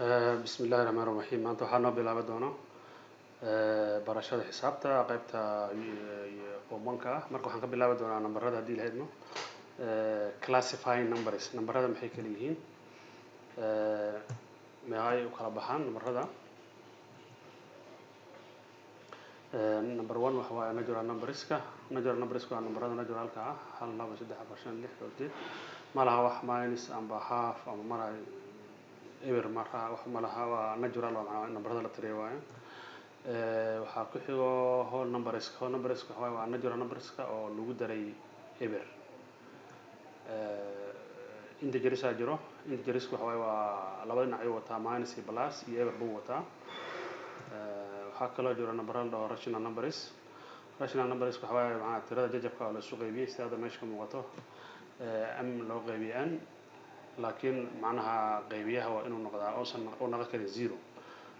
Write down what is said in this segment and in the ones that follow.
بسم الله الرحمن الرحيم maanta waxaan noo bilaabi doonaa barashada xisaabta qaybta formanka ah marka waxaan ka bilaabi doonaa nambarada hadii la hadno classifying numbers nambarada maxay kala yihiin maxay u kala baxaan nambarada number 1 waxa waa natural numberska waa nambarada naturalka ah 1 2 3 4 5 6 7 malaha wax minus amba half ama malaha eber marka wax malaha waa natural waa nambarada la tiriyo waaye waxa ku xigo whole numberska waa natural numberska oo lagu daray eber integers jiro integers waxa waa laba dhinac ay wata minus iyo plus iyo eber buu wata waxa kale oo jiro nambarada rational numbers waxa waa macna tirada jajabka oo la soo qaybiyay sida meesha ka muuqato am loo qaybiyay laakiin macnaha qaybiyaha waa inuu noqdaa oo noqon karo 0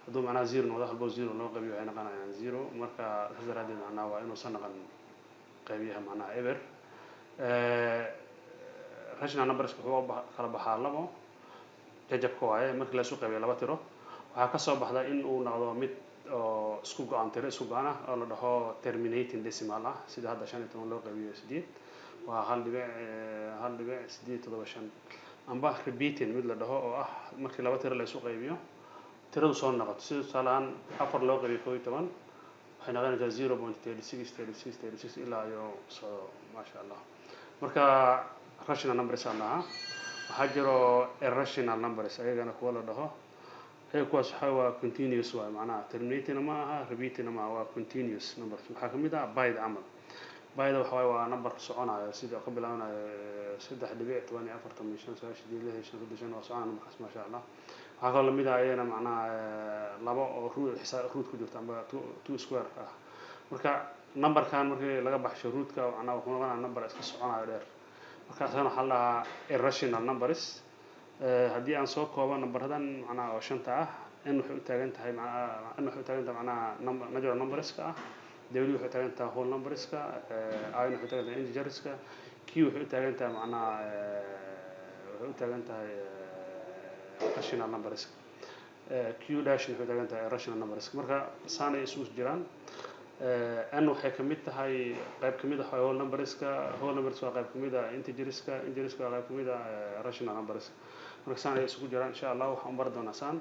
haduu macnaha 0 noqdo halbo 0 loo qaybiyo waxay noqonayaan 0 marka hasaradeed macnaha waa inuu san noqon qaybiyaha macnaha eber rational numbers wuxuu kala baxaa labo jajabka waaye marka la soo qaybiyo laba tiro waxa ka soo baxda in uu noqdo mid oo isku go'an tiro isku go'an ah oo la dhaho terminating decimal ah sida hadda 15 loo qaybiyo 8 waa 1.875 amba repeating mid la dhaho oo ah markii laba tiro la isku qaybiyo tiradu soo noqoto sida sahlan 4 loo qaybiyo 11 waxay noqonaysaa 0.36 ilaa iyo soo ma sha Allah marka rational numbers waxa jiro irrational numbers ayagana kuwa la dhaho kuwaas waa continuous waa macnaha terminating ma aha repeating ma waa continuous numbers waxa kamid ah byte amal byte waxa waa number soconayo sida ka bilaabanayo 3.24 waa socon markaas ma sha Allah waxa kale mid ah ayana macnaha labo oo root ku jirta amba 2 square ah marka numberkan markii laga baxsho rootka macnaha wuxuu noqonayaa number iska soconayo dheer marka tan waxa la irrational numbers hadii aan soo koobo nambaradan macnaha oo shanta ah in wuxuu taagan tahay macnaha natural numberska ah dawladdu wuxuu taagan tahay whole numberska ay wuxuu taagan tahay integerska q wuxuu taagan tahay macnaha wuxuu taagan tahay rational numbers q dash wuxuu taagan tahay rational numbers marka saanay isu jiraan an waxay kamid tahay qayb kamid ah whole numberska waa qayb kamid ah integerska waa qayb kamid ah rational numbers marka saanay isu jiraan insha Allah waxaan bar doonaa saan